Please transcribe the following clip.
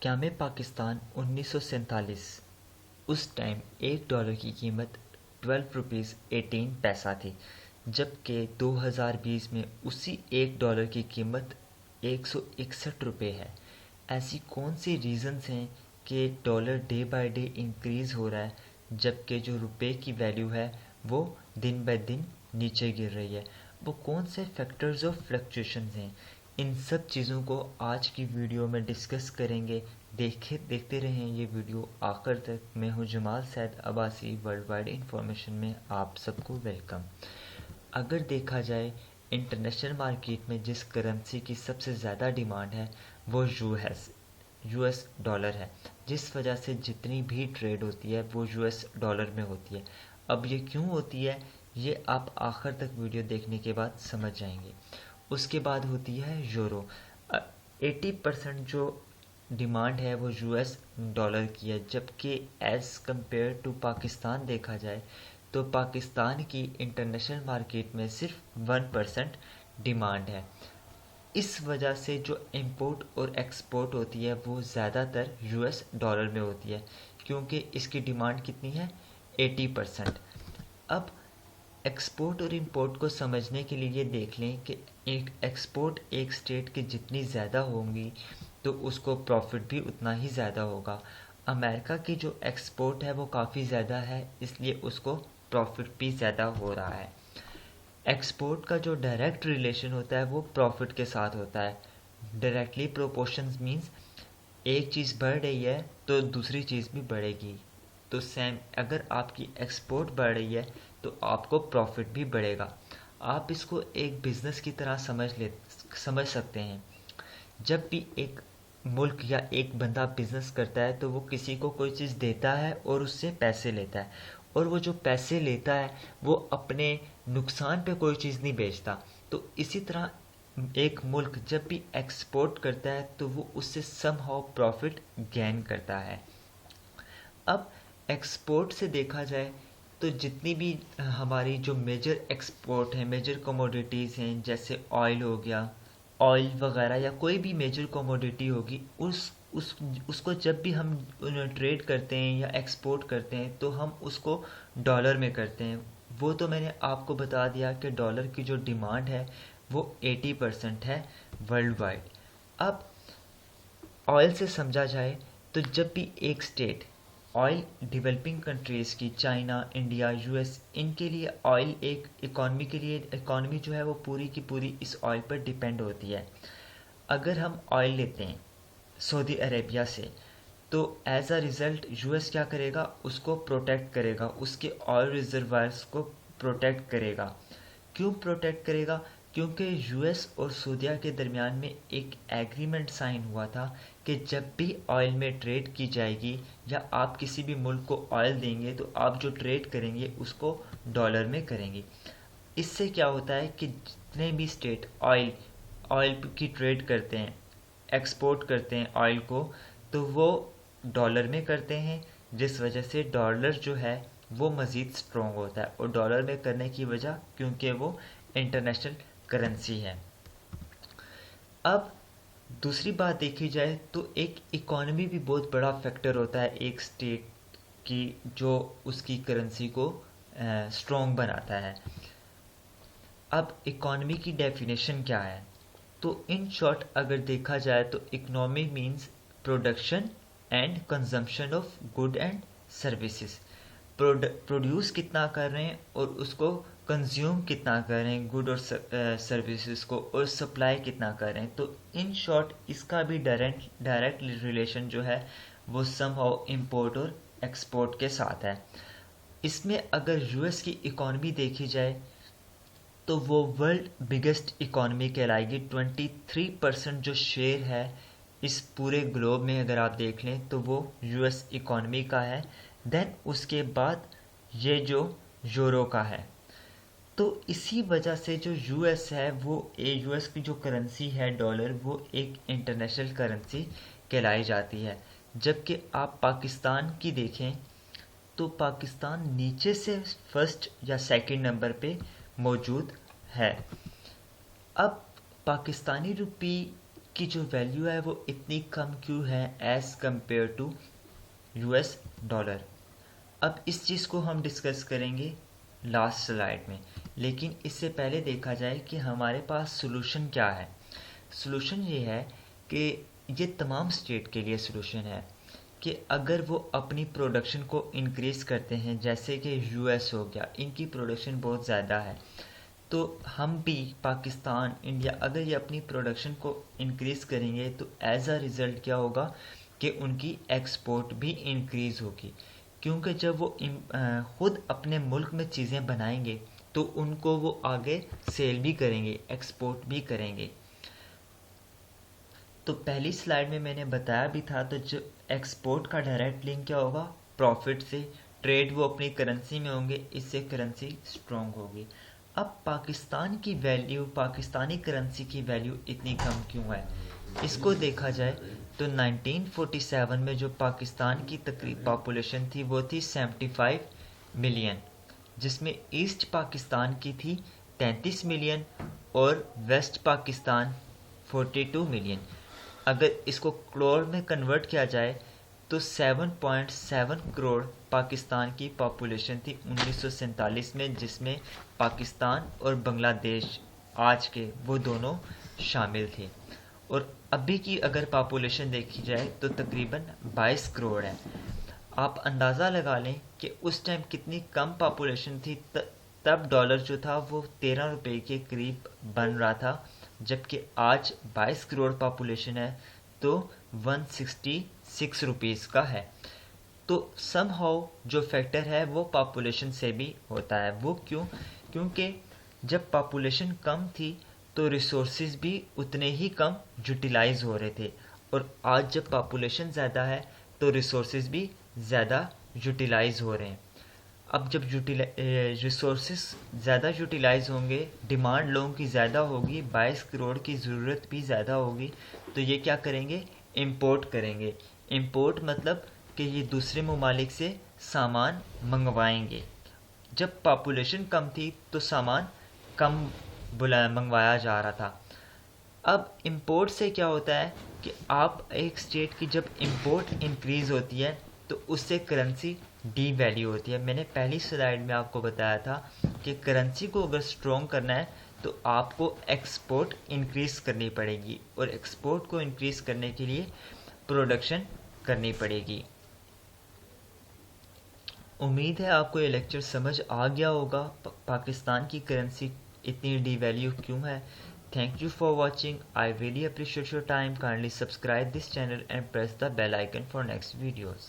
क़याम पाकिस्तान 1947 उस टाइम $1 की कीमत 12 रुपीज़ 18 पैसा थी, जबकि 2020 में उसी $1 की कीमत 161 रुपये है। ऐसी कौन सी रीज़न्स हैं कि dollar day by day increase हो रहा है, जबकि जो रुपए की वैल्यू है वो दिन बाय दिन नीचे गिर रही है? वो कौन से फैक्टर्स ऑफ फ्लक्चुएशंस हैं? इन सब चीज़ों को आज की वीडियो में डिस्कस करेंगे। देखते रहें ये वीडियो आखिर तक। मैं हूँ Jamal Saeed Abbasi, world wide information में आप सबको वेलकम। अगर देखा जाए इंटरनेशनल मार्केट में जिस करेंसी की सबसे ज़्यादा डिमांड है वो यूएस डॉलर है, जिस वजह से जितनी भी ट्रेड होती है वो यूएस डॉलर में होती है। अब ये क्यों होती है ये आप आखिर तक वीडियो देखने के बाद समझ जाएंगे। उसके बाद होती है यूरो। 80% जो डिमांड है वो यूएस डॉलर की है, जबकि एज़ कंपेयर टू पाकिस्तान देखा जाए तो पाकिस्तान की इंटरनेशनल मार्केट में सिर्फ 1% डिमांड है। इस वजह से जो इंपोर्ट और एक्सपोर्ट होती है वो ज़्यादातर यूएस डॉलर में होती है, क्योंकि इसकी डिमांड कितनी है 80%। अब एक्सपोर्ट और इंपोर्ट को समझने के लिए देख लें कि एक एक्सपोर्ट एक स्टेट की जितनी ज़्यादा होंगी तो उसको प्रॉफिट भी उतना ही ज़्यादा होगा। अमेरिका की जो एक्सपोर्ट है वो काफ़ी ज़्यादा है, इसलिए उसको प्रॉफिट भी ज़्यादा हो रहा है। एक्सपोर्ट का जो डायरेक्ट रिलेशन होता है वो प्रॉफिट के साथ होता है। डायरेक्टली प्रोपोर्शंस मींस एक चीज़ बढ़ रही है तो दूसरी चीज़ भी बढ़ेगी। तो सेम अगर आपकी एक्सपोर्ट बढ़ रही है तो आपको प्रॉफिट भी बढ़ेगा। आप इसको एक बिज़नेस की तरह समझ सकते हैं। जब भी एक मुल्क या एक बंदा बिज़नेस करता है तो वो किसी को कोई चीज़ देता है और उससे पैसे लेता है, और वो जो पैसे लेता है वो अपने नुकसान पे कोई चीज़ नहीं बेचता। तो इसी तरह एक मुल्क जब भी एक्सपोर्ट करता है तो वो उससे समहाउ प्रॉफिट गेन करता है। अब एक्सपोर्ट से देखा जाए तो जितनी भी हमारी जो मेजर एक्सपोर्ट हैं, मेजर कमोडिटीज़ हैं, जैसे ऑयल हो गया, ऑयल वगैरह या कोई भी मेजर कमोडिटी होगी, उसको जब भी हम ट्रेड करते हैं या एक्सपोर्ट करते हैं तो हम उसको डॉलर में करते हैं। वो तो मैंने आपको बता दिया कि डॉलर की जो डिमांड है वो 80% है वर्ल्ड वाइड। अब ऑयल से समझा जाए तो जब भी एक स्टेट ऑयल डेवलपिंग कंट्रीज़ की, चाइना, इंडिया, यूएस, इनके लिए ऑयल एक इकॉनमी जो है वो पूरी की पूरी इस ऑयल पर डिपेंड होती है। अगर हम ऑयल लेते हैं सऊदी अरेबिया से तो एज अ रिज़ल्ट यूएस क्या करेगा, उसको प्रोटेक्ट करेगा, उसके ऑयल रिजर्वायर्स को प्रोटेक्ट करेगा। क्यों प्रोटेक्ट करेगा? क्योंकि यूएस और सऊदीया के दरमियान में एक एग्रीमेंट साइन हुआ था कि जब भी ऑयल में ट्रेड की जाएगी या आप किसी भी मुल्क को ऑयल देंगे तो आप जो ट्रेड करेंगे उसको डॉलर में करेंगे। इससे क्या होता है कि जितने भी स्टेट ऑयल की ट्रेड करते हैं, एक्सपोर्ट करते हैं ऑयल को, तो वो डॉलर में करते हैं, जिस वजह से डॉलर जो है वो मज़ीद स्ट्रॉन्ग होता है। और डॉलर में करने की वजह क्योंकि वो इंटरनेशनल करेंसी है। अब दूसरी बात देखी जाए तो एक इकॉनमी भी बहुत बड़ा फैक्टर होता है एक स्टेट की, जो उसकी करेंसी को स्ट्रॉन्ग बनाता है। अब इकॉनमी की डेफिनेशन क्या है? तो इन शॉर्ट अगर देखा जाए तो economy means production and consumption of good and services. Produce कितना कर रहे हैं और उसको कंज्यूम कितना कर रहे हैं, गुड और सर्विसेज को, और सप्लाई कितना कर रहे हैं। तो इन शॉर्ट इसका भी डायरेक्ट रिलेशन जो है वो समहाउ इंपोर्ट और एक्सपोर्ट के साथ है। इसमें अगर यूएस की इकॉनमी देखी जाए तो वो वर्ल्ड बिगेस्ट इकॉनमी कहलाएगी। 23% जो शेयर है इस पूरे ग्लोब में अगर आप देख लें तो वो यूएस इकॉनमी का है। देन उसके बाद ये जो यूरो का है। तो इसी वजह से जो यूएस है वो यूएस की जो करेंसी है डॉलर, वो एक इंटरनेशनल करेंसी कहलाई जाती है। जबकि आप पाकिस्तान की देखें तो पाकिस्तान नीचे से फर्स्ट या सेकंड नंबर पे मौजूद है। अब पाकिस्तानी रुपी की जो वैल्यू है वो इतनी कम क्यों है as compare to US dollar. अब इस चीज़ को हम डिस्कस करेंगे लास्ट स्लाइड में, लेकिन इससे पहले देखा जाए कि हमारे पास सोल्यूशन क्या है। सोल्यूशन ये है कि ये तमाम स्टेट के लिए सोल्यूशन है कि अगर वो अपनी प्रोडक्शन को इंक्रीज़ करते हैं, जैसे कि यूएस हो गया, इनकी प्रोडक्शन बहुत ज़्यादा है, तो हम भी पाकिस्तान, इंडिया अगर ये अपनी प्रोडक्शन को इंक्रीज़ करेंगे तो एज अ रिज़ल्ट क्या होगा कि उनकी एक्सपोर्ट भी इंक्रीज़ होगी, क्योंकि जब वो ख़ुद अपने मुल्क में चीज़ें बनाएंगे तो उनको वो आगे सेल भी करेंगे, एक्सपोर्ट भी करेंगे। तो पहली स्लाइड में मैंने बताया भी था, तो जो एक्सपोर्ट का डायरेक्ट लिंक क्या होगा, प्रॉफिट से। ट्रेड वो अपनी करेंसी में होंगे, इससे करेंसी स्ट्रॉन्ग होगी। अब पाकिस्तान की वैल्यू, पाकिस्तानी करेंसी की वैल्यू इतनी कम क्यों है, इसको देखा जाए तो 1947 में जो पाकिस्तान की तकरीब पॉपुलेशन थी वो थी 75 मिलियन, जिसमें ईस्ट पाकिस्तान की थी 33 मिलियन और वेस्ट पाकिस्तान 42 मिलियन। अगर इसको करोड़ में कन्वर्ट किया जाए तो 7.7 करोड़ पाकिस्तान की पॉपुलेशन थी 1947 में, जिसमें पाकिस्तान और बांग्लादेश आज के वो दोनों शामिल थे। और अभी की अगर पॉपुलेशन देखी जाए तो तकरीबन 22 करोड़ है। आप अंदाज़ा लगा लें कि उस टाइम कितनी कम पॉपुलेशन थी, तब डॉलर जो था वो 13 रुपये के करीब बन रहा था, जबकि आज 22 करोड़ पॉपुलेशन है तो 166 रुपीज़ का है। तो समहाउ जो फैक्टर है वो पॉपुलेशन से भी होता है। वो क्यों? क्योंकि जब पॉपुलेशन कम थी तो रिसोर्सेज भी उतने ही कम यूटिलाइज हो रहे थे, और आज जब पॉपुलेशन ज़्यादा है तो रिसोर्सेज भी ज़्यादा यूटिलाइज हो रहे हैं। अब जब रिसोर्सेज ज़्यादा यूटिलाइज होंगे, डिमांड लोगों की ज़्यादा होगी, 22 करोड़ की ज़रूरत भी ज़्यादा होगी, तो ये क्या करेंगे, इंपोर्ट करेंगे। इंपोर्ट मतलब कि ये दूसरे ममालिक से सामान मंगवाएंगे। जब पॉपुलेशन कम थी तो सामान कम मंगवाया जा रहा था। अब इंपोर्ट से क्या होता है कि आप एक स्टेट की जब इंपोर्ट इंक्रीज़ होती है तो उससे करेंसी डी वैल्यू होती है। मैंने पहली स्लाइड में आपको बताया था कि करेंसी को अगर स्ट्रॉन्ग करना है तो आपको एक्सपोर्ट इंक्रीज़ करनी पड़ेगी, और एक्सपोर्ट को इंक्रीज़ करने के लिए प्रोडक्शन करनी पड़ेगी। उम्मीद है आपको ये लेक्चर समझ आ गया होगा पाकिस्तान की करेंसी इतनी डी वैल्यू क्यों है। Thank you for watching. I really appreciate your time. Kindly subscribe this channel and press the bell icon for next videos.